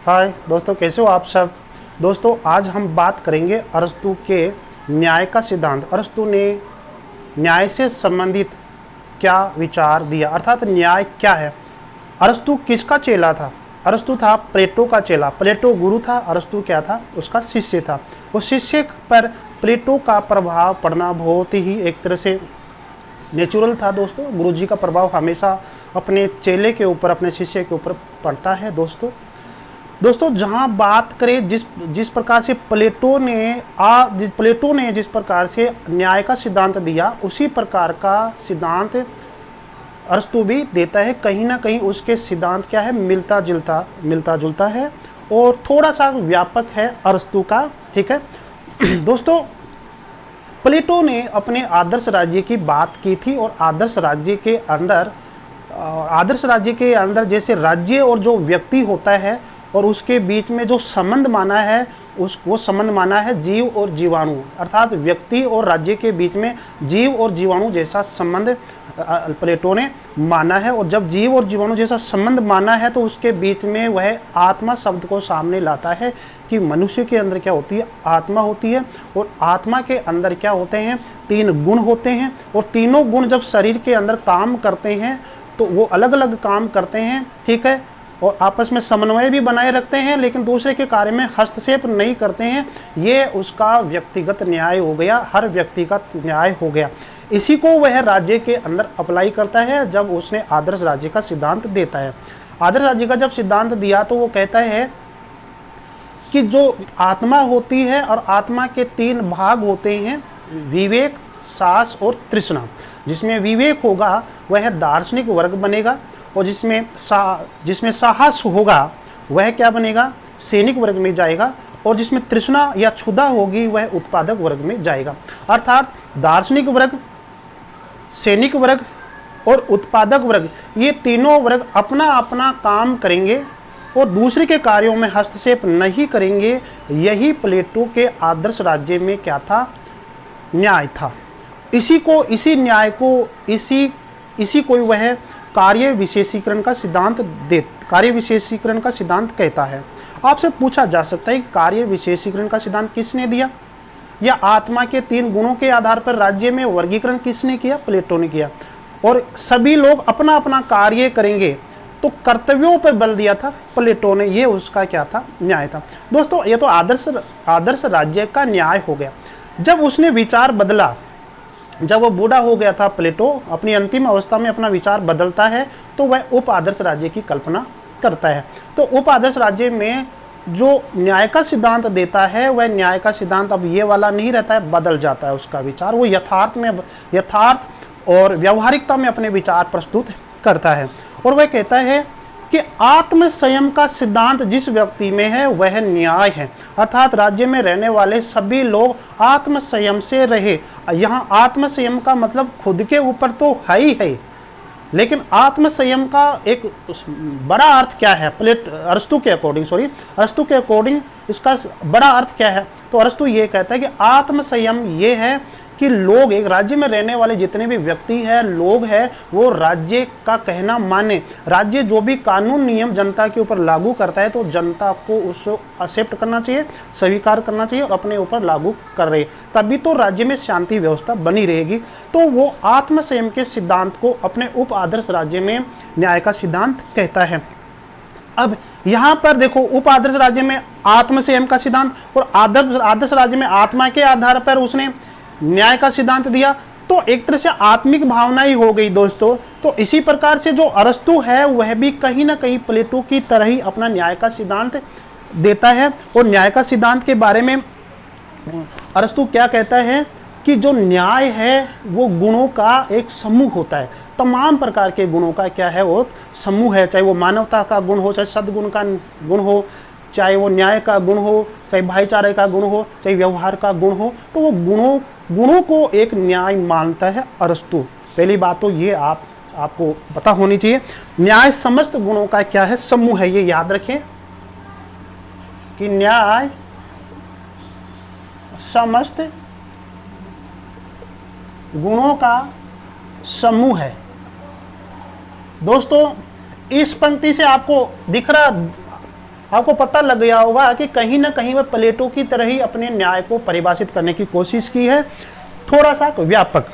हाय दोस्तों, कैसे हो आप सब। दोस्तों आज हम बात करेंगे अरस्तु के न्याय का सिद्धांत। अरस्तु ने न्याय से संबंधित क्या विचार दिया, अर्थात न्याय क्या है। अरस्तु किसका चेला था? अरस्तु था प्लेटो का चेला। प्लेटो गुरु था, अरस्तु क्या था? उसका शिष्य था। उस शिष्य पर प्लेटो का प्रभाव पड़ना बहुत ही एक तरह से नेचुरल था। दोस्तों गुरुजी का प्रभाव हमेशा अपने चेले के ऊपर, अपने शिष्य के ऊपर पड़ता है। दोस्तों जहां बात करें जिस प्रकार से प्लेटो ने जिस प्रकार से न्याय का सिद्धांत दिया, उसी प्रकार का सिद्धांत अरस्तु भी देता है। कहीं ना कहीं उसके सिद्धांत क्या है, मिलता जुलता है और थोड़ा सा व्यापक है अरस्तु का। ठीक है दोस्तों, प्लेटो ने अपने आदर्श राज्य की बात की थी और आदर्श राज्य के अंदर जैसे राज्य और जो व्यक्ति होता है और उसके बीच में जो संबंध माना है, वो संबंध माना है जीव और जीवाणु, अर्थात व्यक्ति और राज्य के बीच में जीव और जीवाणु जैसा संबंध प्लेटो ने माना है। और जब जीव और जीवाणु जैसा संबंध माना है तो उसके बीच में वह आत्मा शब्द को सामने लाता है कि मनुष्य के अंदर क्या होती है, आत्मा होती है। और आत्मा के अंदर क्या होते हैं, 3 गुण होते हैं। और तीनों गुण जब शरीर के अंदर काम करते हैं तो वो अलग अलग काम करते हैं। ठीक है, और आपस में समन्वय भी बनाए रखते हैं, लेकिन दूसरे के कार्य में हस्तक्षेप नहीं करते हैं। ये उसका व्यक्तिगत न्याय हो गया, हर व्यक्ति का न्याय हो गया। इसी को वह राज्य के अंदर अप्लाई करता है जब उसने आदर्श राज्य का सिद्धांत देता है। आदर्श राज्य का जब सिद्धांत दिया तो वो कहता है कि जो आत्मा होती है और आत्मा के 3 भाग होते हैं, विवेक, साहस और तृष्णा। जिसमें विवेक होगा वह दार्शनिक वर्ग बनेगा और जिसमें साहस होगा वह क्या बनेगा, सैनिक वर्ग में जाएगा। और जिसमें तृष्णा या क्षुधा होगी वह उत्पादक वर्ग में जाएगा। अर्थात दार्शनिक वर्ग, सैनिक वर्ग और उत्पादक वर्ग, ये तीनों वर्ग अपना अपना काम करेंगे और दूसरे के कार्यों में हस्तक्षेप नहीं करेंगे। यही प्लेटो के आदर्श राज्य में क्या था, न्याय था। इसी को वह कार्य विशेषीकरण का सिद्धांत कहता है। आपसे पूछा जा सकता है कि कार्य विशेषीकरण का सिद्धांत किसने दिया, या आत्मा के 3 गुणों के आधार पर राज्य में वर्गीकरण किसने किया, प्लेटो ने किया। और सभी लोग अपना अपना कार्य करेंगे तो कर्तव्यों पर बल दिया था प्लेटो ने। ये उसका क्या था, न्याय था। दोस्तों ये तो आदर्श राज्य का न्याय हो गया। जब उसने विचार बदला, जब वो बूढ़ा हो गया था प्लेटो, अपनी अंतिम अवस्था में अपना विचार बदलता है तो वह उप आदर्श राज्य की कल्पना करता है। तो उप आदर्श राज्य में जो न्याय का सिद्धांत देता है वह न्याय का सिद्धांत अब ये वाला नहीं रहता है, बदल जाता है उसका विचार। वो यथार्थ और व्यवहारिकता में अपने विचार प्रस्तुत करता है। और वह कहता है कि आत्म संयम का सिद्धांत जिस व्यक्ति में है वह न्याय है। अर्थात राज्य में रहने वाले सभी लोग आत्म संयम से रहे। यहाँ आत्म संयम का मतलब खुद के ऊपर तो है ही है, लेकिन आत्म संयम का एक बड़ा अर्थ क्या है, अरस्तु के अकॉर्डिंग इसका बड़ा अर्थ क्या है। तो अरस्तु ये कहता है कि आत्म संयम ये है कि लोग, एक राज्य में रहने वाले जितने भी व्यक्ति हैं, लोग हैं, वो राज्य का कहना माने। राज्य जो भी कानून नियम जनता के ऊपर लागू करता है तो जनता को उसको एक्सेप्ट करना चाहिए, स्वीकार करना चाहिए और अपने ऊपर लागू कर रहे, तभी तो राज्य में शांति व्यवस्था बनी रहेगी। तो वो आत्म संयम के सिद्धांत को अपने उप आदर्श राज्य में न्याय का सिद्धांत कहता है। अब यहाँ पर देखो, उप आदर्श राज्य में आत्म संयम का सिद्धांत और आदर्श राज्य में आत्मा के आधार पर उसने न्याय का सिद्धांत दिया, तो एक तरह से आत्मिक भावना ही हो गई दोस्तों। तो इसी प्रकार से जो अरस्तु है वह भी कहीं ना कहीं प्लेटो की तरह ही अपना न्याय का सिद्धांत देता है। और न्याय का सिद्धांत के बारे में अरस्तु क्या कहता है कि जो न्याय है वो गुणों का एक समूह होता है। तमाम प्रकार के गुणों का क्या है, वो समूह है। चाहे वो मानवता का गुण हो, चाहे सद्गुण का गुण हो, चाहे वो न्याय का गुण हो, चाहे भाईचारे का गुण हो, चाहे व्यवहार का गुण हो, तो वो गुणों को एक न्याय मानता है अरस्तु। पहली बात तो ये आपको पता होनी चाहिए। न्याय समस्त गुणों का क्या है, समूह है। ये याद रखें कि न्याय समस्त गुणों का समूह है। दोस्तों इस पंक्ति से आपको दिख रहा आपको पता लग गया होगा कि कहीं ना कहीं वह प्लेटो की तरह ही अपने न्याय को परिभाषित करने की कोशिश की है, थोड़ा सा व्यापक।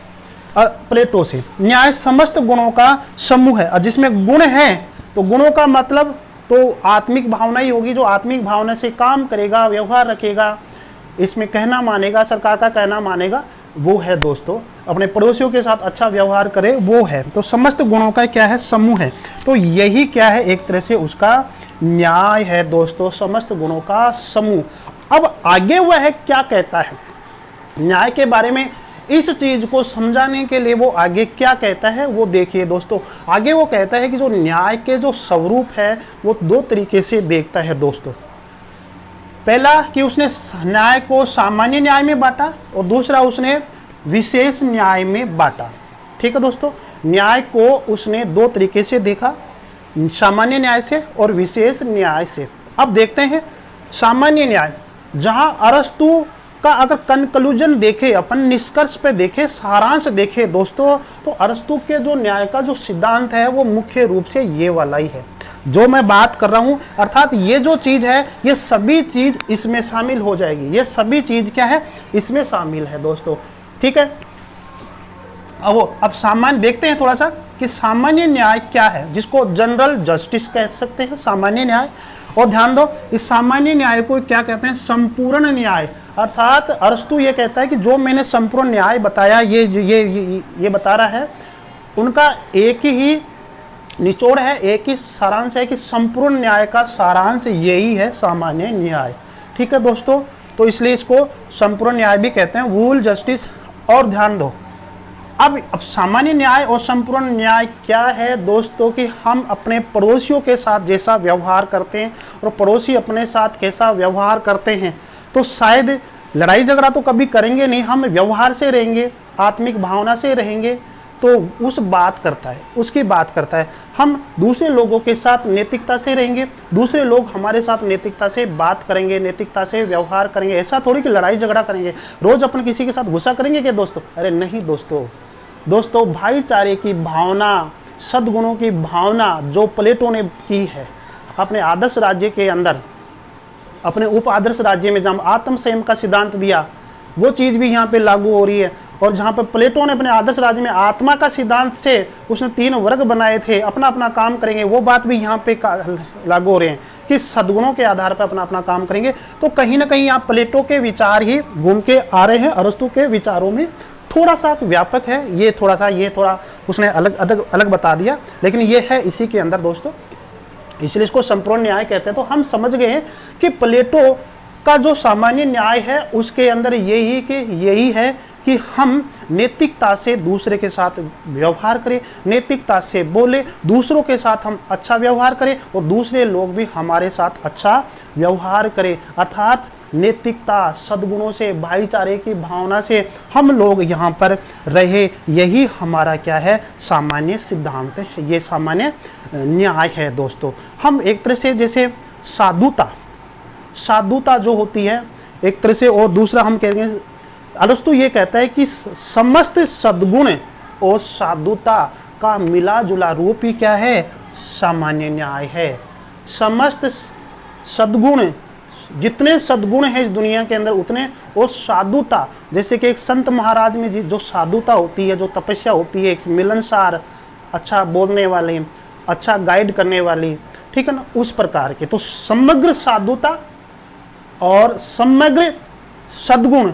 प्लेटो से न्याय समस्त गुणों का समूह है, और जिसमें गुण है तो गुणों का मतलब तो आत्मिक भावना ही होगी, जो आत्मिक भावना से काम करेगा, व्यवहार रखेगा, इसमें कहना मानेगा, सरकार का कहना मानेगा, वो है दोस्तों अपने पड़ोसियों के साथ अच्छा व्यवहार करे, वो है। तो समस्त गुणों का क्या है, समूह है। तो यही क्या है, एक तरह से उसका न्याय है दोस्तों, समस्त गुणों का समूह। अब आगे वह है क्या कहता है न्याय के बारे में, इस चीज को समझाने के लिए वो आगे क्या कहता है वो देखिए दोस्तों। आगे वो कहता है कि जो न्याय के जो स्वरूप है वो दो तरीके से देखता है दोस्तों। पहला कि उसने न्याय को सामान्य न्याय में बांटा, और दूसरा उसने विशेष न्याय में बांटा। ठीक है दोस्तों, न्याय को उसने दो तरीके से देखा, सामान्य न्याय से और विशेष न्याय से। अब देखते हैं सामान्य न्याय, जहां अरस्तु का अगर कंक्लूजन देखे, अपन निष्कर्ष पे देखे, सारांश देखे दोस्तों, तो अरस्तु के जो न्याय का जो सिद्धांत है वो मुख्य रूप से ये वाला ही है जो मैं बात कर रहा हूं। अर्थात ये जो चीज है, ये सभी चीज इसमें शामिल हो जाएगी, ये सभी चीज क्या है, इसमें शामिल है दोस्तों। ठीक है, अब सामान्य देखते हैं थोड़ा सा कि सामान्य न्याय क्या है, जिसको जनरल जस्टिस कह सकते हैं, सामान्य न्याय। और ध्यान दो, इस सामान्य न्याय को क्या कहते हैं, संपूर्ण न्याय। अर्थात अरस्तु ये कहता है कि जो मैंने संपूर्ण न्याय बताया, ये बता रहा है, उनका एक ही निचोड़ है, एक ही सारांश है कि संपूर्ण न्याय का सारांश यही है सामान्य न्याय। ठीक है दोस्तों, तो इसलिए इसको संपूर्ण न्याय भी कहते हैं, वूल जस्टिस। और ध्यान दो, अब सामान्य न्याय और संपूर्ण न्याय क्या है दोस्तों, कि हम अपने पड़ोसियों के साथ जैसा व्यवहार करते हैं और पड़ोसी अपने साथ कैसा व्यवहार करते हैं, तो शायद लड़ाई झगड़ा तो कभी करेंगे नहीं, हम व्यवहार से रहेंगे, आत्मिक भावना से रहेंगे, तो उस बात करता है, उसकी बात करता है। हम दूसरे लोगों के साथ नैतिकता से रहेंगे, दूसरे लोग हमारे साथ नैतिकता से बात करेंगे, नैतिकता से व्यवहार करेंगे। ऐसा थोड़ी कि लड़ाई झगड़ा करेंगे, रोज अपन किसी के साथ गुस्सा करेंगे क्या दोस्तों? अरे नहीं दोस्तों, भाईचारे की भावना, सद्गुणों की भावना जो प्लेटो ने की है अपने आदर्श राज्य के अंदर, अपने उप आदर्श राज्य में जहाँ आत्म संयम का सिद्धांत दिया, वो चीज़ भी यहाँ पे लागू हो रही है। और जहाँ पर प्लेटो ने अपने आदर्श राज्य में आत्मा का सिद्धांत से उसने 3 वर्ग बनाए थे, अपना अपना काम करेंगे, वो बात भी यहाँ पे लागू हो रहे हैं कि सद्गुणों के आधार पर अपना अपना काम करेंगे। तो कहीं ना कहीं यहाँ प्लेटो के विचार ही घूम के आ रहे हैं, अरस्तु के विचारों में थोड़ा सा व्यापक है, ये थोड़ा उसने अलग बता दिया, लेकिन ये है इसी के अंदर दोस्तों, इसलिए इसको संपूर्ण न्याय कहते हैं। तो हम समझ गए हैं कि प्लेटो का जो सामान्य न्याय है उसके अंदर यही है कि हम नैतिकता से दूसरे के साथ व्यवहार करें, नैतिकता से बोले, दूसरों के साथ हम अच्छा व्यवहार करें और दूसरे लोग भी हमारे साथ अच्छा व्यवहार करें। अर्थात नैतिकता, सद्गुणों से, भाईचारे की भावना से हम लोग यहाँ पर रहे, यही हमारा क्या है, सामान्य सिद्धांत है, ये सामान्य न्याय है दोस्तों। हम एक तरह से जैसे साधुता जो होती है एक तरह से, और दूसरा हम कहेंगे, अरस्तु ये कहता है कि समस्त सद्गुण और साधुता का मिला जुला रूप ही क्या है, सामान्य न्याय है। समस्त सद्गुण, जितने सद्गुण हैं इस दुनिया के अंदर उतने, और साधुता, जैसे कि एक संत महाराज में जो साधुता होती है, जो तपस्या होती है, एक मिलनसार, अच्छा बोलने वाली, अच्छा गाइड करने वाली, ठीक है ना, उस प्रकार के। तो समग्र साधुता और समग्र सद्गुण,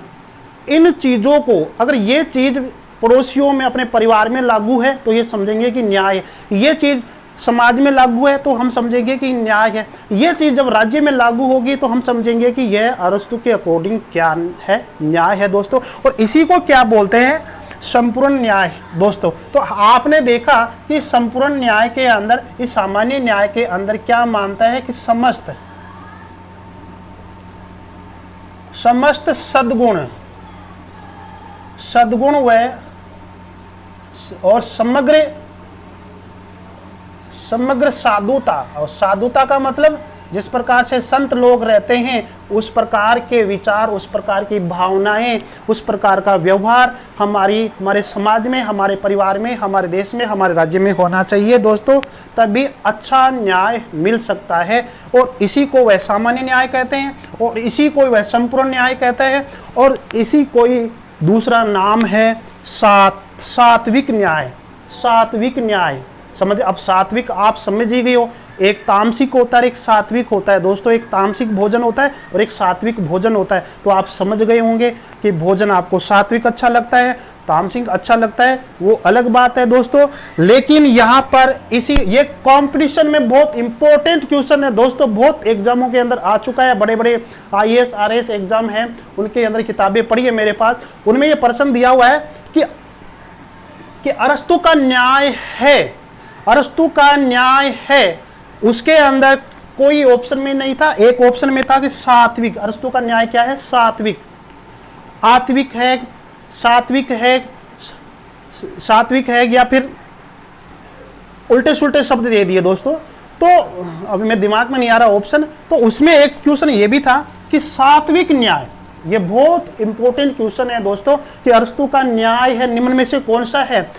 इन चीज़ों को अगर ये चीज़ पड़ोसियों में, अपने परिवार में लागू है तो ये समझेंगे कि न्याय है। ये चीज़ समाज में लागू है तो हम समझेंगे कि न्याय है। ये चीज़ जब राज्य में लागू होगी तो हम समझेंगे कि यह अरस्तु के अकॉर्डिंग क्या है, न्याय है दोस्तों। और इसी को क्या बोलते हैं, संपूर्ण न्याय दोस्तों। तो आपने देखा कि संपूर्ण न्याय के अंदर, इस सामान्य न्याय के अंदर क्या मानता है कि समस्त सद्गुण व और समग्र साधुता, और साधुता का मतलब जिस प्रकार से संत लोग रहते हैं, उस प्रकार के विचार, उस प्रकार की भावनाएं, उस प्रकार का व्यवहार हमारे समाज में, हमारे परिवार में, हमारे देश में, हमारे राज्य में होना चाहिए दोस्तों। तभी अच्छा न्याय मिल सकता है, और इसी को वह सामान्य न्याय कहते हैं, और इसी को वह संपूर्ण न्याय कहते हैं, और इसी कोई दूसरा नाम है सात्विक न्याय। सात्विक न्याय समझ, अब सात्विक आप समझ ही गए हो, एक तामसिक होता है, एक सात्विक होता है दोस्तों। एक तामसिक भोजन होता है और एक सात्विक भोजन होता है। तो आप समझ गए होंगे कि भोजन आपको सात्विक अच्छा लगता है, तामसिक अच्छा लगता है, वो अलग बात है दोस्तों। लेकिन यहाँ पर ये कंपटीशन में बहुत इंपॉर्टेंट क्वेश्चन है दोस्तों, बहुत एग्जामों के अंदर आ चुका है। बड़े बड़े IAS RAS एग्जाम है, उनके अंदर किताबें पढ़ी है मेरे पास, उनमें ये प्रश्न दिया हुआ है कि अरस्तु का न्याय है, अरस्तु का न्याय है, उसके अंदर कोई ऑप्शन में नहीं था। एक ऑप्शन में था कि सात्विक। अरस्तु का न्याय क्या है? सात्विक। आत्विक है, सात्विक है, सात्विक है, या फिर उल्टे सुल्टे शब्द दे दिए दोस्तों। तो अभी मेरे दिमाग में नहीं आ रहा ऑप्शन, तो उसमें एक क्वेश्चन ये भी था कि सात्विक न्याय। ये बहुत इंपॉर्टेंट क्वेश्चन है दोस्तों कि अरस्तु का न्याय है निम्न में से कौन सा है?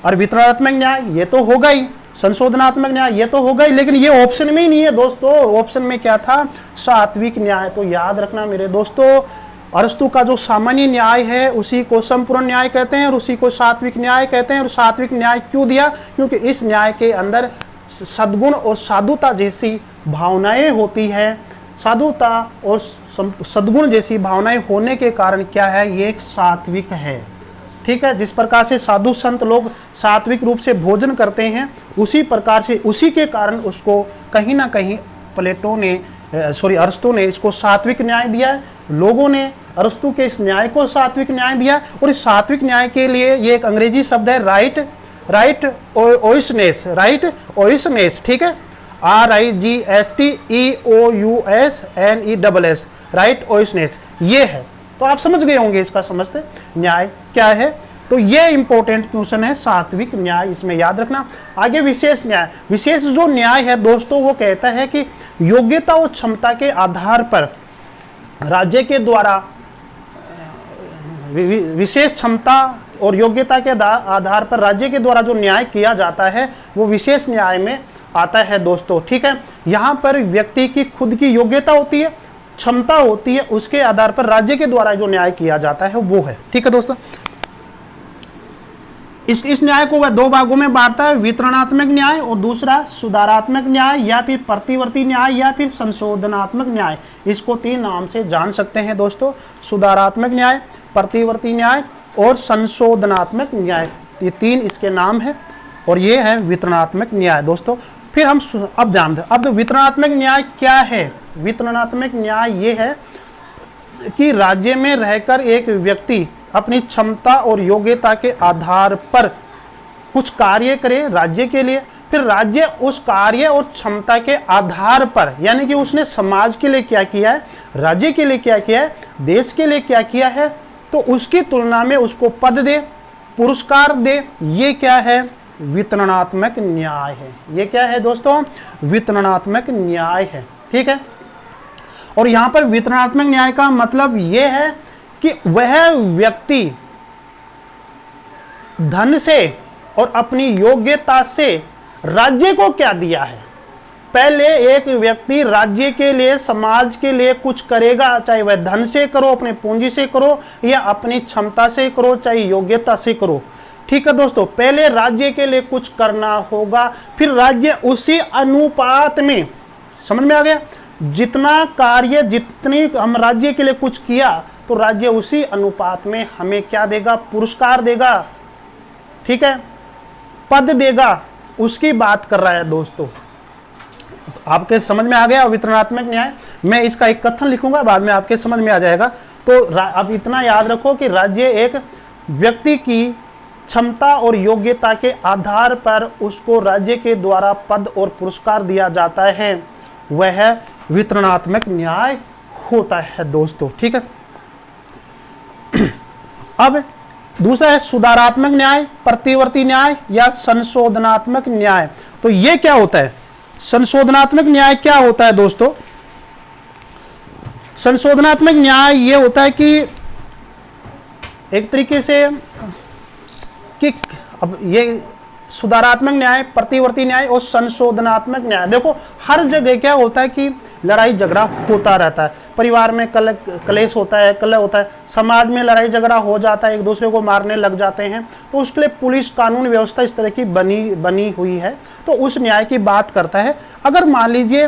और वितरणात्मक न्याय ये तो होगा ही, संशोधनात्मक न्याय ये तो होगा ही, लेकिन ये ऑप्शन में ही नहीं है दोस्तों। ऑप्शन में क्या था? सात्विक न्याय। तो याद रखना मेरे दोस्तों, अरस्तु का जो सामान्य न्याय है उसी को संपूर्ण न्याय कहते हैं, और उसी को सात्विक न्याय कहते हैं। और सात्विक न्याय क्यों दिया? क्योंकि इस न्याय के अंदर सद्गुण और साधुता जैसी भावनाएं होती है। साधुता और सद्गुण जैसी भावनाएं होने के कारण क्या है? ये एक सात्विक है। ठीक है, जिस प्रकार से साधु संत लोग सात्विक रूप से भोजन करते हैं, उसी प्रकार से, उसी के कारण उसको कहीं ना कहीं अरस्तु ने इसको सात्विक न्याय दिया है। लोगों ने अरस्तु के इस न्याय को सात्विक न्याय दिया, और इस सात्विक न्याय के लिए ये एक अंग्रेजी शब्द है राइट ओइसनेस। ठीक है, RIGSTEOUSNESS, राइट ओइसनेस ये है। तो आप समझ गए होंगे इसका समझते न्याय क्या है। तो ये इंपॉर्टेंट क्वेश्चन है, सात्विक न्याय, इसमें याद रखना। आगे विशेष न्याय। विशेष जो न्याय है दोस्तों, वो कहता है कि योग्यता और क्षमता के आधार पर राज्य के द्वारा, विशेष क्षमता और योग्यता के आधार पर राज्य के द्वारा जो न्याय किया जाता है वो विशेष न्याय में आता है दोस्तों। ठीक है, यहाँ पर व्यक्ति की खुद की योग्यता होती है, क्षमता होती है, उसके आधार पर राज्य के द्वारा जो न्याय किया जाता है वो है। ठीक है दोस्तों, इस न्याय को वह दो भागों में बांटता है, वितरणात्मक न्याय और दूसरा सुधारात्मक न्याय, या फिर प्रतिवर्ती न्याय, या फिर संशोधनात्मक न्याय। इसको 3 नाम से जान सकते हैं दोस्तों, सुधारात्मक न्याय, प्रतिवर्ती न्याय और संशोधनात्मक न्याय। ये 3 इसके नाम है, और ये है वितरणात्मक न्याय दोस्तों। फिर हम अब ध्यान दें, अब वितरणात्मक न्याय क्या है? वितरणात्मक न्याय ये है कि राज्य में रहकर एक व्यक्ति अपनी क्षमता और योग्यता के आधार पर कुछ कार्य करे राज्य के लिए, फिर राज्य उस कार्य और क्षमता के आधार पर, यानी कि उसने समाज के लिए क्या किया है, राज्य के लिए क्या किया है, देश के लिए क्या किया है, तो उसकी तुलना में उसको पद दे, पुरस्कार दे। ये क्या है? वितरणात्मक न्याय है। ये क्या है दोस्तों? वितरणात्मक न्याय है। ठीक है, और यहां पर वितरणात्मक न्याय का मतलब यह है कि वह व्यक्ति धन से और अपनी योग्यता से राज्य को क्या दिया है। पहले एक व्यक्ति राज्य के लिए, समाज के लिए कुछ करेगा, चाहे वह धन से करो, अपने पूंजी से करो, या अपनी क्षमता से करो, चाहे योग्यता से करो। ठीक है दोस्तों, पहले राज्य के लिए कुछ करना होगा, फिर राज्य उसी अनुपात में, समझ में आ गया, जितना कार्य, जितनी हम राज्य के लिए कुछ किया, तो राज्य उसी अनुपात में हमें क्या देगा? पुरस्कार देगा। ठीक है, पद देगा, उसकी बात कर रहा है दोस्तों। तो आपके समझ में आ गया वितरणात्मक न्याय। मैं इसका एक कथन लिखूंगा, बाद में आपके समझ में आ जाएगा। तो अब इतना याद रखो कि राज्य एक व्यक्ति की क्षमता और योग्यता के आधार पर उसको राज्य के द्वारा पद और पुरस्कार दिया जाता है, वह वितरणात्मक न्याय होता है दोस्तों। ठीक है, अब दूसरा है सुधारात्मक न्याय, प्रतिवर्ती न्याय या संशोधनात्मक न्याय। तो ये क्या होता है? संशोधनात्मक न्याय क्या होता है दोस्तों? संशोधनात्मक न्याय ये होता है कि एक तरीके से कि अब ये सुधारात्मक न्याय, प्रतिवर्ती न्याय और संशोधनात्मक न्याय, देखो हर जगह क्या होता है कि लड़ाई झगड़ा होता रहता है, परिवार में कलेश होता है, कलह होता है, समाज में लड़ाई झगड़ा हो जाता है, एक दूसरे को मारने लग जाते हैं, तो उसके लिए पुलिस कानून व्यवस्था इस तरह की बनी हुई है, तो उस न्याय की बात करता है। अगर मान लीजिए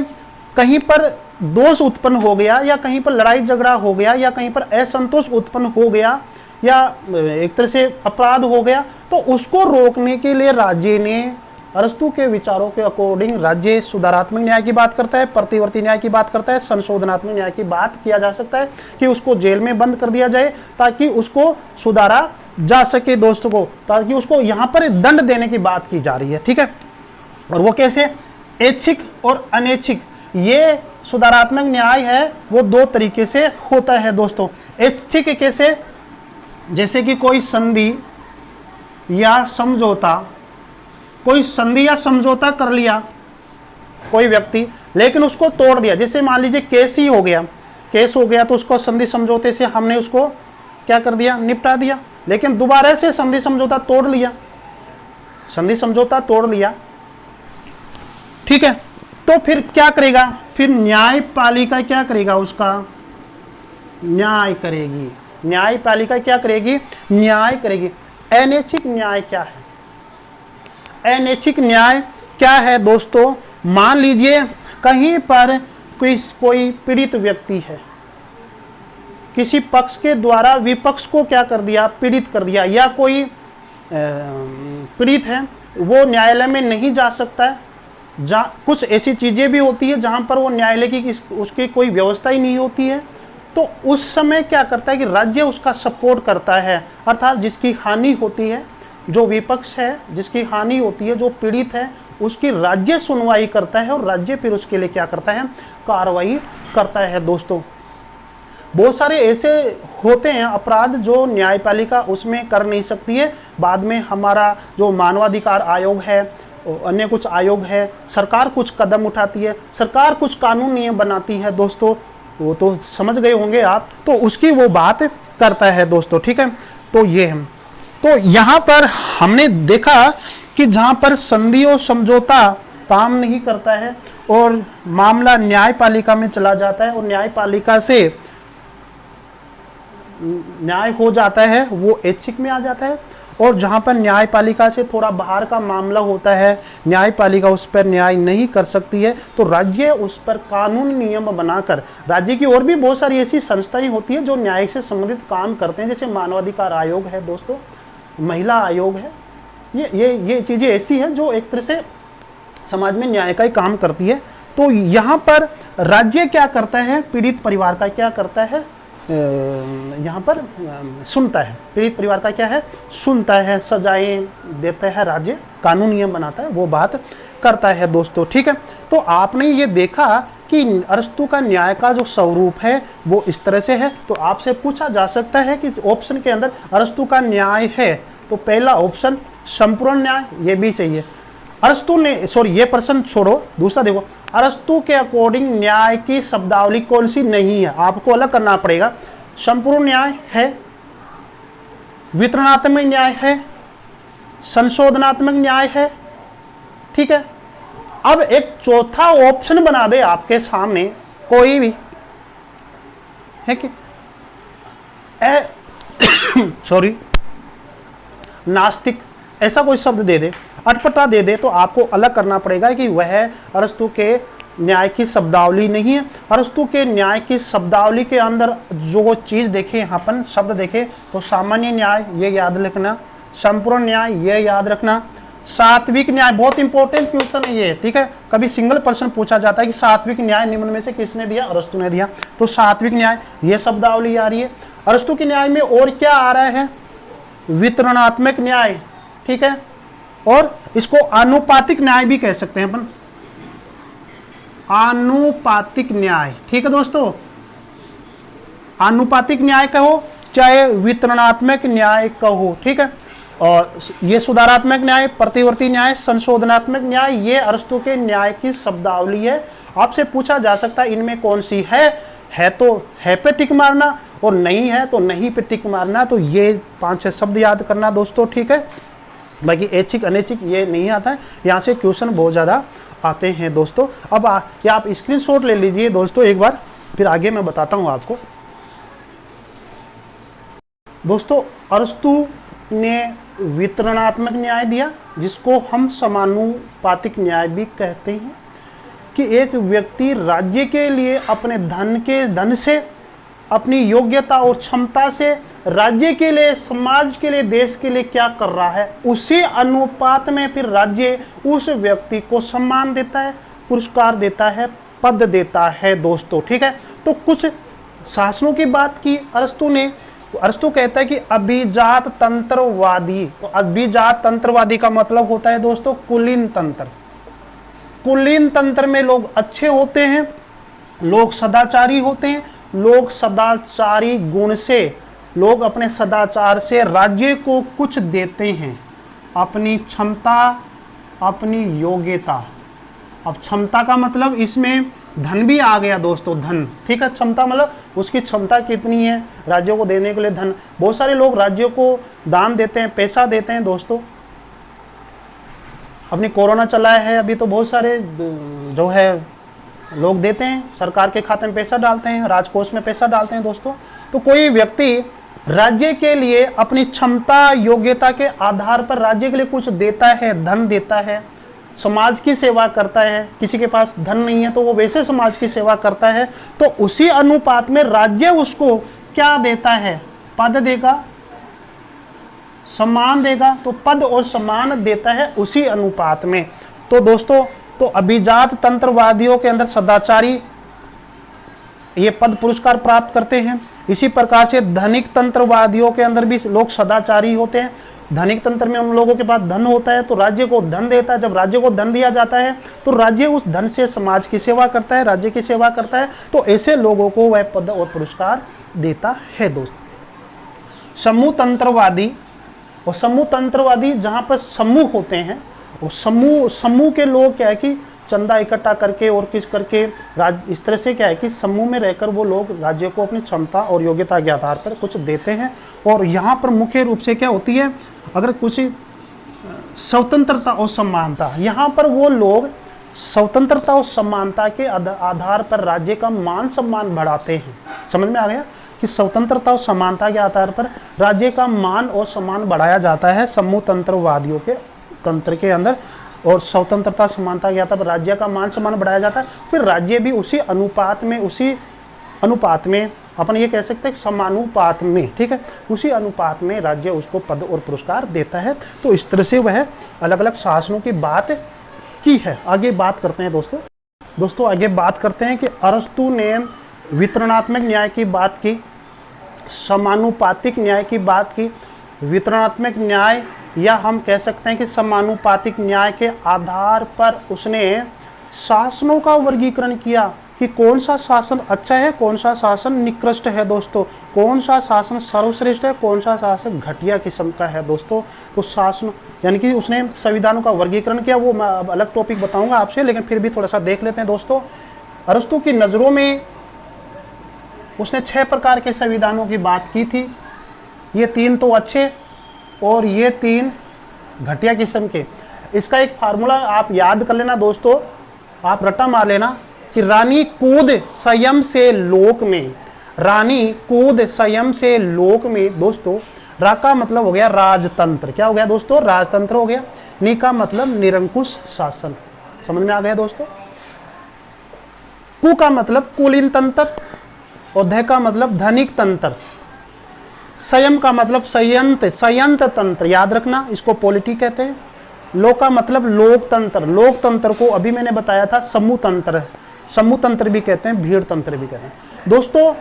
कहीं पर दोष उत्पन्न हो गया या कहीं पर लड़ाई झगड़ा हो गया या कहीं पर असंतोष उत्पन्न हो गया या एक तरह से अपराध हो गया, तो उसको रोकने के लिए राज्य ने अरस्तू के विचारों के अकॉर्डिंग राज्य सुधारात्मक न्याय की बात करता है, प्रतिवर्ती न्याय की बात करता है, संशोधनात्मक न्याय की बात किया जा सकता है कि उसको जेल में बंद कर दिया जाए ताकि उसको सुधारा जा सके दोस्तों को, ताकि उसको यहाँ पर दंड देने की बात की जा रही है, ठीक है। और वो कैसे? ऐच्छिक और अनैच्छिक, ये सुधारात्मक न्याय है वो दो तरीके से होता है दोस्तों। ऐच्छिक कैसे? जैसे कि कोई संधि या समझौता, कोई संधि या समझौता कर लिया कोई व्यक्ति, लेकिन उसको तोड़ दिया, जैसे मान लीजिए केस ही हो गया, केस हो गया तो उसको संधि समझौते से हमने उसको क्या कर दिया? निपटा दिया, लेकिन दोबारा से संधि समझौता तोड़ लिया, संधि समझौता तोड़ लिया, ठीक है, तो फिर क्या करेगा? फिर न्यायपालिका क्या करेगा? उसका न्याय करेगी, न्यायपालिका क्या करेगी? न्याय करेगी। अनैच्छिक न्याय क्या है? अनैच्छिक न्याय क्या है दोस्तों? मान लीजिए कहीं पर कोई पीड़ित व्यक्ति है, किसी पक्ष के द्वारा विपक्ष को क्या कर दिया? पीड़ित कर दिया, या कोई पीड़ित है वो न्यायालय में नहीं जा सकता है, जहाँ कुछ ऐसी चीज़ें भी होती है जहाँ पर वो न्यायालय की उसकी कोई व्यवस्था ही नहीं होती है, तो उस समय क्या करता है कि राज्य उसका सपोर्ट करता है, अर्थात जिसकी हानि होती है, जो विपक्ष है जिसकी हानि होती है, जो पीड़ित है, उसकी राज्य सुनवाई करता है और राज्य फिर उसके लिए क्या करता है? कार्रवाई करता है दोस्तों। बहुत सारे ऐसे होते हैं अपराध जो न्यायपालिका उसमें कर नहीं सकती है, बाद में हमारा जो मानवाधिकार आयोग है, अन्य कुछ आयोग है, सरकार कुछ कदम उठाती है, सरकार कुछ कानून नियम बनाती है दोस्तों, वो तो समझ गए होंगे आप, तो उसकी वो बात करता है दोस्तों, ठीक है। तो ये है, तो यहाँ पर हमने देखा कि जहाँ पर संधि और समझौता काम नहीं करता है और मामला न्यायपालिका में चला जाता है और न्यायपालिका से न्याय हो जाता है, वो ऐच्छिक में आ जाता है, और जहाँ पर न्यायपालिका से थोड़ा बाहर का मामला होता है, न्यायपालिका उस पर न्याय नहीं कर सकती है, तो राज्य उस पर कानून नियम बनाकर, राज्य की और भी बहुत सारी ऐसी संस्थाएं होती है जो न्याय से संबंधित काम करते हैं, जैसे मानवाधिकार आयोग है दोस्तों, महिला आयोग है, ये चीज़ें ऐसी हैं जो एक तरह से समाज में न्याय का ही काम करती है। तो यहाँ पर राज्य क्या करता है? पीड़ित परिवार का क्या करता है? यहाँ पर सुनता है, पीड़ित परिवार का क्या है? सुनता है, सजाएं देता है, राज्य कानून नियम बनाता है, वो बात करता है दोस्तों, ठीक है। तो आपने ये देखा कि अरस्तू का न्याय का जो स्वरूप है वो इस तरह से है। तो आपसे पूछा जा सकता है कि ऑप्शन के अंदर अरस्तू का न्याय है, तो पहला ऑप्शन संपूर्ण न्याय, ये भी चाहिए। अरस्तू ने, सॉरी ये प्रश्न छोड़ो, दूसरा देखो, अरस्तू के अकॉर्डिंग न्याय की शब्दावली कौन सी नहीं है? आपको अलग करना पड़ेगा। संपूर्ण न्याय है, वितरणात्मक न्याय है, संशोधनात्मक न्याय है, ठीक है। अब एक चौथा ऑप्शन बना दे आपके सामने कोई भी, है कि सॉरी नास्तिक, ऐसा कोई शब्द दे दे, अटपटा दे दे, तो आपको अलग करना पड़ेगा कि वह अरस्तू के न्याय की शब्दावली नहीं है। अरस्तू के न्याय की शब्दावली के अंदर जो चीज़ देखे, यहाँ पर शब्द देखे, तो सामान्य न्याय ये याद रखना, संपूर्ण न्याय ये याद रखना, सात्विक न्याय, बहुत इंपॉर्टेंट क्वेश्चन है ये, ठीक है। कभी सिंगल पर्सन पूछा जाता है कि सात्विक न्याय निम्न में से किसने दिया? अरस्तू ने दिया, तो सात्विक न्याय ये शब्दावली आ रही है। अरस्तू के न्याय में और क्या आ रहा है? वितरणात्मक न्याय, ठीक है, और इसको आनुपातिक न्याय भी कह सकते हैं अपन, आनुपातिक न्याय, ठीक है दोस्तों। आनुपातिक न्याय कहो चाहे वितरणात्मक न्याय कहो, ठीक है। और ये सुधारात्मक न्याय, प्रतिवर्ती न्याय, संशोधनात्मक न्याय, ये अरस्तू के न्याय की शब्दावली है। आपसे पूछा जा सकता है इनमें कौन सी है तो है पे टिक मारना, और नहीं है तो नहीं पे टिक मारना। तो ये 5-6 शब्द याद करना दोस्तों, ठीक है। बाकी ऐच्छिक अनैच्छिक ये नहीं आता है, यहाँ से क्वेश्चन बहुत ज़्यादा आते हैं दोस्तों। अब ये आप स्क्रीनशॉट ले लीजिए दोस्तों एक बार, फिर आगे मैं बताता हूँ आपको। दोस्तों अरस्तु ने वितरणात्मक न्याय दिया, जिसको हम समानुपातिक न्याय भी कहते हैं, कि एक व्यक्ति राज्य के लिए अपने धन से, अपनी योग्यता और क्षमता से राज्य के लिए, समाज के लिए, देश के लिए क्या कर रहा है, उसी अनुपात में फिर राज्य उस व्यक्ति को सम्मान देता है, पुरस्कार देता है, पद देता है दोस्तों, ठीक है। तो कुछ शासनों की बात की अरस्तु ने। अरस्तु कहता है कि अभिजात तंत्रवादी, तो अभिजात तंत्रवादी का मतलब होता है दोस्तों कुलीन तंत्र। कुलीन तंत्र में लोग अच्छे होते हैं, लोग सदाचारी होते हैं, लोग सदाचारी गुण से, लोग अपने सदाचार से राज्य को कुछ देते हैं, अपनी क्षमता, अपनी योग्यता। अब क्षमता का मतलब इसमें धन भी आ गया दोस्तों, धन, ठीक है। क्षमता मतलब उसकी क्षमता कितनी है राज्यों को देने के लिए, धन। बहुत सारे लोग राज्यों को दान देते हैं, पैसा देते हैं दोस्तों। अपनी कोरोना चला है अभी, तो बहुत सारे जो है लोग देते हैं, सरकार के खाते में पैसा डालते हैं, राजकोष में पैसा डालते हैं दोस्तों। तो कोई व्यक्ति राज्य के लिए अपनी क्षमता, योग्यता के आधार पर राज्य के लिए कुछ देता है, धन देता है, समाज की सेवा करता है। किसी के पास धन नहीं है तो वो वैसे समाज की सेवा करता है, तो उसी अनुपात में राज्य उसको क्या देता है, पद देगा, सम्मान देगा। तो पद और सम्मान देता है उसी अनुपात में। तो दोस्तों, तो अभिजात तंत्रवादियों के अंदर सदाचारी ये पद पुरस्कार प्राप्त करते हैं। इसी प्रकार से धनिक तंत्रवादियों के अंदर भी लोग सदाचारी होते हैं। धनिक तंत्र में उन लोगों के पास धन होता है तो राज्य को धन देता है। जब राज्य को धन दिया जाता है तो राज्य उस धन से समाज की सेवा करता है, राज्य की सेवा करता है। तो ऐसे लोगों को वह पद और पुरस्कार देता है दोस्त। समूह तंत्रवादी, और समूह तंत्रवादी जहाँ पर समूह होते हैं, और समूह के लोग क्या है कि चंदा इकट्ठा करके और किस करके इस तरह से क्या है कि समूह में रहकर वो लोग राज्य को अपनी क्षमता और योग्यता के आधार पर कुछ देते हैं। और यहाँ पर मुख्य रूप से क्या होती है, अगर कुछ स्वतंत्रता और समानता, यहाँ पर वो लोग स्वतंत्रता और समानता के आधार पर राज्य का मान सम्मान बढ़ाते हैं। समझ में आ गया कि स्वतंत्रता और समानता के आधार पर राज्य का मान और सम्मान बढ़ाया जाता है समूह तंत्रवादियों के तंत्र के अंदर। और स्वतंत्रता समानता के आधार पर राज्य का मान सम्मान बढ़ाया जाता है। फिर राज्य भी उसी अनुपात में अपन ये कह सकते हैं समानुपात में, ठीक है, उसी अनुपात में राज्य उसको पद और पुरस्कार देता है। तो इस तरह से वह अलग अलग शासनों की बात की है। आगे बात करते हैं दोस्तों आगे बात करते हैं कि अरस्तु ने वितरणात्मक न्याय की बात की, समानुपातिक न्याय की बात की। वितरणात्मक न्याय या हम कह सकते हैं कि समानुपातिक न्याय के आधार पर उसने शासनों का वर्गीकरण किया कि कौन सा शासन अच्छा है, कौन सा शासन निकृष्ट है दोस्तों, कौन सा शासन सर्वश्रेष्ठ है, कौन सा शासन घटिया किस्म का है दोस्तों। तो शासन यानी कि उसने संविधानों का वर्गीकरण किया। वो मैं अब अलग टॉपिक बताऊंगा आपसे, लेकिन फिर भी थोड़ा सा देख लेते हैं दोस्तों। अरस्तु की नज़रों में उसने 6 प्रकार के संविधानों की बात की थी। ये 3 तो अच्छे और ये 3 घटिया किस्म के। इसका एक फार्मूला आप याद कर लेना दोस्तों, आप रट्टा मार लेना कि रानी कूद संयम से लोक में, रानी कूद संयम से लोक में दोस्तों। रा का मतलब हो गया राजतंत्र, क्या हो गया दोस्तों, राजतंत्र हो गया। नी का मतलब निरंकुश शासन, समझ में आ गया दोस्तों। कु का मतलब कुलीन तंत्र, और ध का मतलब धनिक तंत्र। संयम का मतलब संयंत्र तंत्र, याद रखना, इसको पॉलिटी कहते हैं। लो का मतलब लोकतंत्र, लोकतंत्र को अभी मैंने बताया था समूह तंत्र, समूह तंत्र भी कहते हैं, भीड़ तंत्र भी कहते हैं दोस्तों।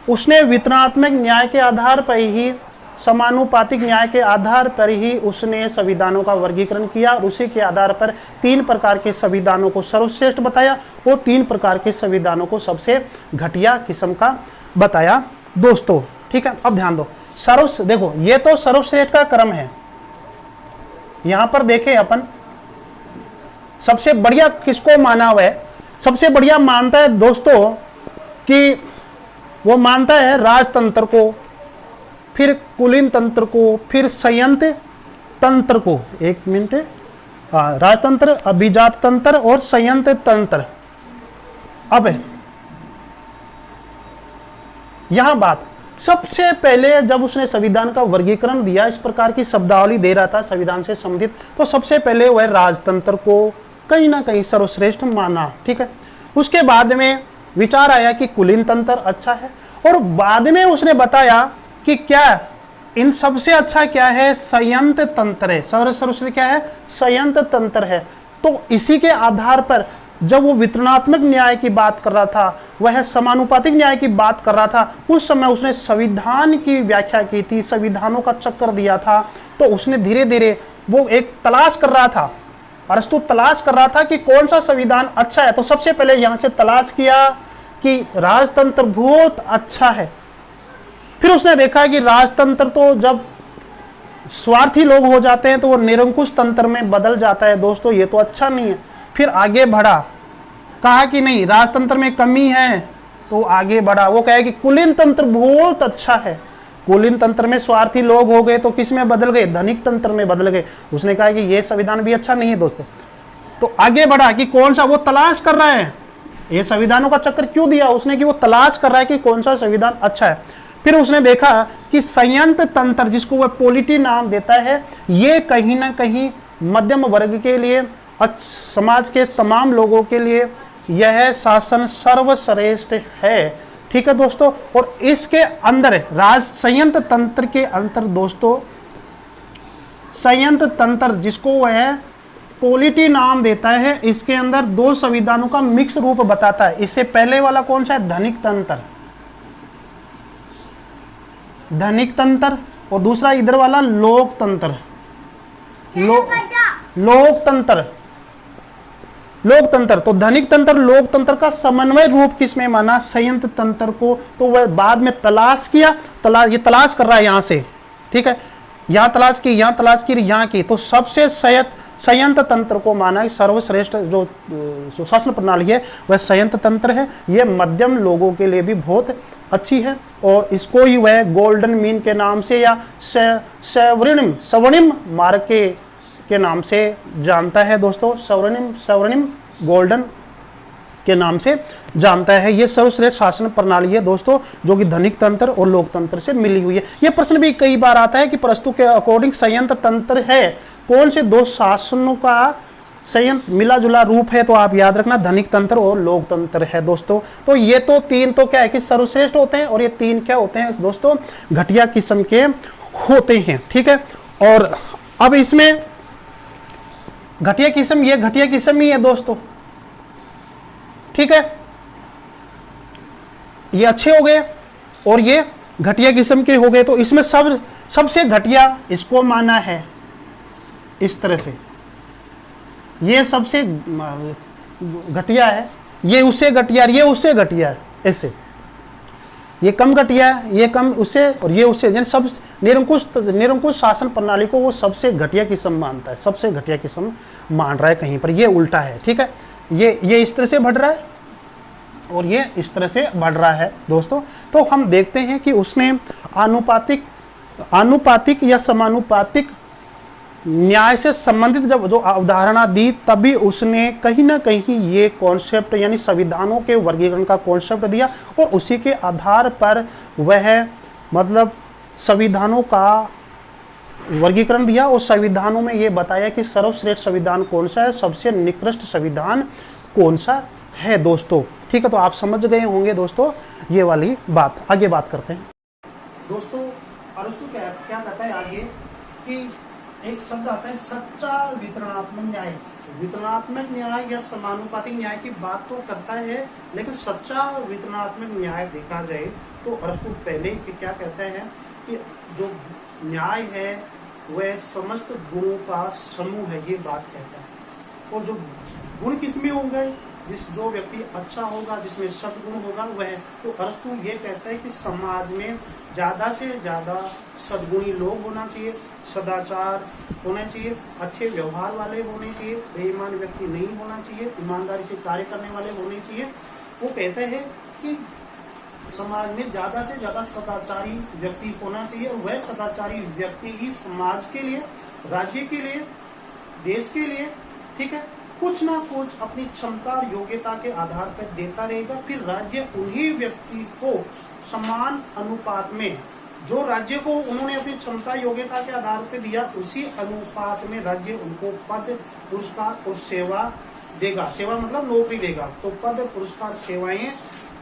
उसने वितरणात्मक न्याय के आधार पर ही, समानुपातिक न्याय के आधार पर ही उसने संविधानों का वर्गीकरण किया, और उसी के आधार पर 3 प्रकार के संविधानों को सर्वश्रेष्ठ बताया और 3 प्रकार के संविधानों को सबसे घटिया किस्म का बताया दोस्तों, ठीक है। अब ध्यान दो, देखो ये तो सर्वश्रेष्ठ का क्रम है, यहां पर देखें अपन, सबसे बढ़िया किसको माना हुआ है? सबसे बढ़िया मानता है दोस्तों कि वो मानता है राजतंत्र को, फिर कुलीन तंत्र को, फिर संयंत्र तंत्र को। एक मिनट, राजतंत्र, अभिजात तंत्र और संयंत्र तंत्र। अब यहां बात, सबसे पहले जब उसने संविधान का वर्गीकरण दिया, इस प्रकार की शब्दावली दे रहा था संविधान से संबंधित, तो सबसे पहले वह राजतंत्र को कहीं ना कहीं सर्वश्रेष्ठ माना। ठीक है, उसके बाद में विचार आया कि कुलीन तंत्र अच्छा है, और बाद में उसने बताया कि क्या इन सबसे अच्छा क्या है? संयंत्र तंत्र है। सर्वश्रेष्ठ क्या है? संयंत्र तंत्र है। तो इसी के आधार पर जब वो वितरणात्मक न्याय की बात कर रहा था, वह समानुपातिक न्याय की बात कर रहा था, उस समय उसने संविधान की व्याख्या की थी, संविधानों का चक्कर दिया था। तो उसने धीरे धीरे वो एक तलाश कर रहा था, अरस्तु तलाश कर रहा था कि कौन सा संविधान अच्छा है। तो सबसे पहले यहां से तलाश किया कि राजतंत्र बहुत अच्छा है। फिर उसने देखा कि राजतंत्र तो जब स्वार्थी लोग हो जाते हैं तो वो निरंकुश तंत्र में बदल जाता है दोस्तों, ये तो अच्छा नहीं है। फिर आगे बढ़ा, कहा कि नहीं राजतंत्र में कमी है, तो आगे बढ़ा, वो कहे कि कुलीन तंत्र बहुत अच्छा है। कुलीन तंत्र में स्वार्थी लोग हो गए तो किस में बदल गए? धनिक तंत्र में बदल गए। उसने कहा कि ये संविधान भी अच्छा नहीं है दोस्तों। तो आगे बढ़ा कि कौन सा, वो तलाश कर रहा है। ये संविधानों का चक्कर क्यों दिया उसने? कि वो तलाश कर रहा है कि कौन सा संविधान अच्छा है। फिर उसने देखा कि संयंत्र तंत्र, जिसको वह पॉलिटी नाम देता है, ये कहीं ना कहीं मध्यम वर्ग के लिए, समाज के तमाम लोगों के लिए यह शासन सर्वश्रेष्ठ है। ठीक है दोस्तों, और इसके अंदर संयंत्र तंत्र के अंतर दोस्तों, संयंत्र तंत्र जिसको वह पॉलिटी नाम देता है, इसके अंदर दो संविधानों का मिक्स रूप बताता है। इससे पहले वाला कौन सा है? धनिक तंत्र, धनिक तंत्र, और दूसरा इधर वाला लोकतंत्र, लोकतंत्र, लोकतंत्र। तो धनिक तंत्र लोकतंत्र का समन्वय रूप किसमें माना? संयंत्र तंत्र को। तो वह बाद में तलाश किया, ये तलाश कर रहा है यहां से। ठीक है, यहां तलाश की, यहां तलाश की, यहां की, तो सबसे संयंत्र तंत्र को माना सर्वश्रेष्ठ जो शासन प्रणाली है वह संयंत्र तंत्र है। यह मध्यम लोगों के लिए भी बहुत अच्छी है, और इसको ही वह गोल्डन मीन के नाम से या स्वर्णिम मार्ग के नाम से जानता है दोस्तों। स्वर्णिम गोल्डन के नाम से जानता है। ये सर्वश्रेष्ठ शासन प्रणाली है दोस्तों, जो कि धनिक तंत्र और लोकतंत्र से मिली हुई है। यह प्रश्न भी कई बार आता है कि प्रस्तुत के अकॉर्डिंग संयंत्र तंत्र है, कौन से दो शासनों का संयंत्र मिला जुला रूप है? तो आप याद रखना धनिक तंत्र और लोकतंत्र है दोस्तों। तो ये तो तीन तो क्या है कि सर्वश्रेष्ठ होते हैं, और ये तीन क्या होते हैं दोस्तों? घटिया किस्म के होते हैं। ठीक है, और अब इसमें घटिया किस्म, ये घटिया किस्म ही है दोस्तों। ठीक है, ये अच्छे हो गए और ये घटिया किस्म के हो गए। तो इसमें सबसे घटिया इसको माना है इस तरह से, ये सबसे घटिया है, ये उससे घटिया, ये उससे घटिया है, ऐसे ये कम घटिया है, ये कम उससे, और ये उससे, यानी सब निरंकुश शासन प्रणाली को वो सबसे घटिया किस्म मानता है, सबसे घटिया किस्म मान रहा है कहीं पर। ये उल्टा है। ठीक है, ये इस तरह से बढ़ रहा है और ये इस तरह से बढ़ रहा है दोस्तों। तो हम देखते हैं कि उसने आनुपातिक या समानुपातिक न्याय से संबंधित जब जो अवधारणा दी, तभी उसने कहीं ना कहीं ये कॉन्सेप्ट यानी संविधानों के वर्गीकरण का कॉन्सेप्ट दिया, और उसी के आधार पर वह मतलब संविधानों का वर्गीकरण दिया, और संविधानों में ये बताया कि सर्वश्रेष्ठ संविधान कौन सा है, सबसे निकृष्ट संविधान कौन सा है दोस्तों। ठीक है, तो आप समझ गए होंगे दोस्तों ये वाली बात। आगे बात करते हैं दोस्तों। अरस्तु क्या कहता है आगे कि एक शब्द आता है सच्चा वितरणात्मक न्याय। वितरणात्मक न्याय या समानुपातिक न्याय की बात तो करता है, लेकिन सच्चा वितरणात्मक न्याय देखा जाए तो अरस्तु पहले ही क्या कहते हैं कि जो न्याय है वह समस्त गुणों का समूह है, ये बात कहता है। और जो गुण किसमें होंगे? जो व्यक्ति अच्छा होगा, जिसमें सद्गुण होगा वह। तो अरस्तु ये कहता है कि समाज में ज्यादा से ज्यादा सद्गुणी लोग होना चाहिए, सदाचार होना चाहिए, अच्छे व्यवहार वाले होने चाहिए, बेईमान व्यक्ति नहीं होना चाहिए, ईमानदारी से कार्य करने वाले होने चाहिए। वो कहते हैं कि समाज में ज्यादा से ज्यादा सदाचारी व्यक्ति होना चाहिए, और वह सदाचारी व्यक्ति ही समाज के लिए, राज्य के लिए, देश के लिए, ठीक है, कुछ ना कुछ अपनी क्षमता और योग्यता के आधार पर देता रहेगा। फिर राज्य उन्हीं व्यक्ति को समान अनुपात में, जो राज्य को उन्होंने अपनी क्षमता योग्यता के आधार पर दिया, उसी अनुपात में राज्य उनको पद, पुरस्कार और सेवा देगा। सेवा मतलब नौकरी देगा, तो पद, पुरस्कार, सेवाएं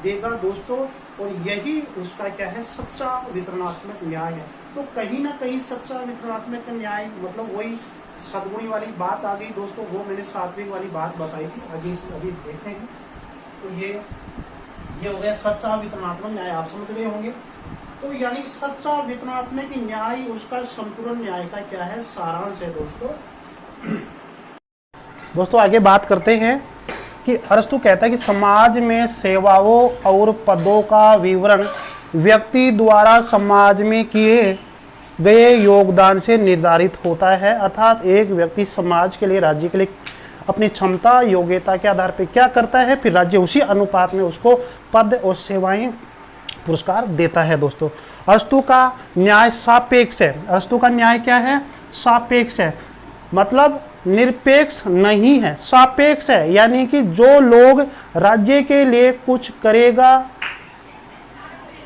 देगा दोस्तों। और यही उसका क्या है, सच्चा वितरणात्मक न्याय है। तो कहीं ना कहीं सच्चा वितरणात्मक न्याय मतलब वही सद्गुणी वाली बात आ गई दोस्तों, वो मैंने सात्विक वाली बात बताई थी, अभी देखेंगे। तो ये हो गया सच्चा वितरणात्मक न्याय, आप समझ गए होंगे। तो यानी सच्चा वितरणात्मक न्याय, उसका संपूर्ण न्याय का क्या है, सारांश है दोस्तों आगे बात करते हैं कि अरस्तु कहता है कि समाज में सेवाओं और पदों का विवरण व्यक्ति द्वारा समाज में किए गए योगदान से निर्धारित होता है। अर्थात एक व्यक्ति समाज के लिए, राज्य के लिए अपनी क्षमता योग्यता के आधार पर क्या करता है, फिर राज्य उसी अनुपात में उसको पद और सेवाएं, पुरस्कार देता है दोस्तों। अरस्तु का न्याय सापेक्ष है। अरस्तु का न्याय क्या है, सापेक्ष है, मतलब निरपेक्ष नहीं है, सापेक्ष है। यानी कि जो लोग राज्य के लिए कुछ करेगा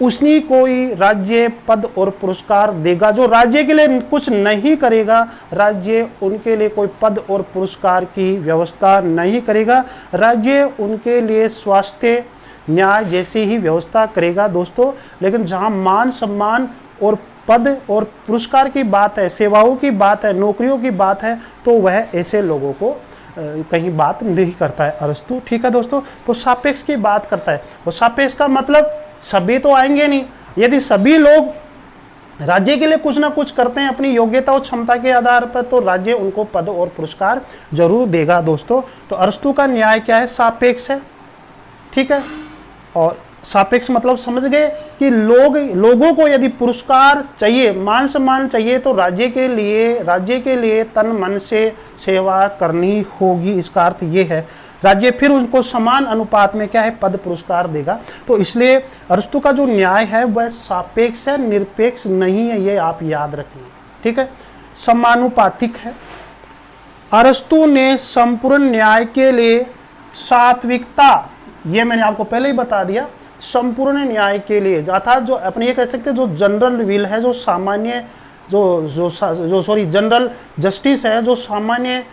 उसी को ही राज्य पद और पुरस्कार देगा। जो राज्य के लिए कुछ नहीं करेगा, राज्य उनके लिए कोई पद और पुरस्कार की व्यवस्था नहीं करेगा। राज्य उनके लिए स्वास्थ्य, न्याय जैसी ही व्यवस्था करेगा दोस्तों। लेकिन जहां मान सम्मान और पद और पुरस्कार की बात है, सेवाओं की बात है, नौकरियों की बात है, तो वह ऐसे लोगों को कहीं बात नहीं करता है अरस्तु, ठीक है दोस्तों। तो सापेक्ष की बात करता है। और सापेक्ष का मतलब सभी तो आएंगे नहीं। यदि सभी लोग राज्य के लिए कुछ ना कुछ करते हैं अपनी योग्यता और क्षमता के आधार पर, तो राज्य उनको पद और पुरस्कार जरूर देगा दोस्तों। तो अरस्तु का न्याय क्या है, सापेक्ष है, ठीक है। और सापेक्ष मतलब समझ गए कि लोगों को यदि पुरस्कार चाहिए, मान सम्मान चाहिए, तो राज्य के लिए तन मन से सेवा करनी होगी। इसका अर्थ ये है, राज्य फिर उनको समान अनुपात में क्या है, पद पुरस्कार देगा। तो इसलिए अरस्तु का जो न्याय है वह सापेक्ष है, निरपेक्ष नहीं है, ये आप याद रखना, ठीक है। समानुपातिक है। अरस्तु ने संपूर्ण न्याय के लिए सात्विकता, ये मैंने आपको पहले ही बता दिया, संपूर्ण न्याय के लिए, अर्थात जो अपने ये कह सकते हैं जो जनरल विल है, जो सामान्य जनरल जस्टिस है, जो सामान्य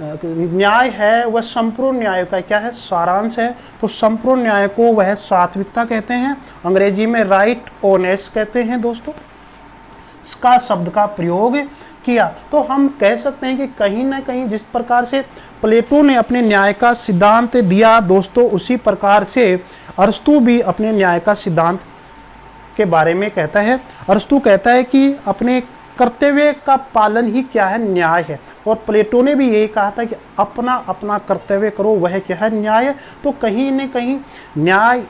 न्याय है, वह संपूर्ण न्याय का क्या है, सारांश है। तो संपूर्ण न्याय को वह सात्विकता कहते हैं, अंग्रेजी में राइट ऑनेस्ट कहते हैं दोस्तों। इसका शब्द का प्रयोग किया तो हम कह सकते हैं कि कहीं ना कहीं जिस प्रकार से प्लेटो ने अपने न्याय का सिद्धांत दिया दोस्तों, उसी प्रकार से अरस्तु भी अपने न्याय का सिद्धांत के बारे में कहता है। अरस्तु कहता है कि अपने कर्तव्य का पालन ही क्या है, न्याय है। और प्लेटो ने भी यही कहा था कि अपना अपना कर्तव्य करो, वह क्या है, न्याय है। तो कहीं न कहीं न्याय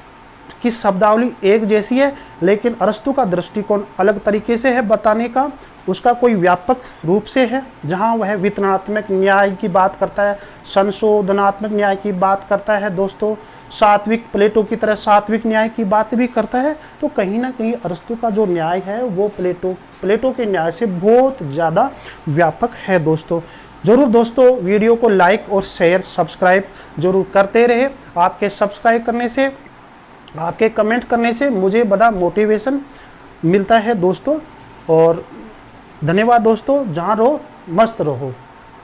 की शब्दावली एक जैसी है, लेकिन अरस्तु का दृष्टिकोण अलग तरीके से है बताने का। उसका कोई व्यापक रूप से है, जहाँ वह वितरणात्मक न्याय की बात करता है, संशोधनात्मक न्याय की बात करता है दोस्तों, सात्विक, प्लेटो की तरह सात्विक न्याय की बात भी करता है। तो कहीं ना कहीं अरस्तु का जो न्याय है वो प्लेटो के न्याय से बहुत ज़्यादा व्यापक है दोस्तों। जरूर दोस्तों वीडियो को लाइक और शेयर सब्सक्राइब जरूर करते रहे। आपके सब्सक्राइब करने से, आपके कमेंट करने से मुझे बड़ा मोटिवेशन मिलता है दोस्तों। और धन्यवाद दोस्तों, जहाँ रहो मस्त रहो।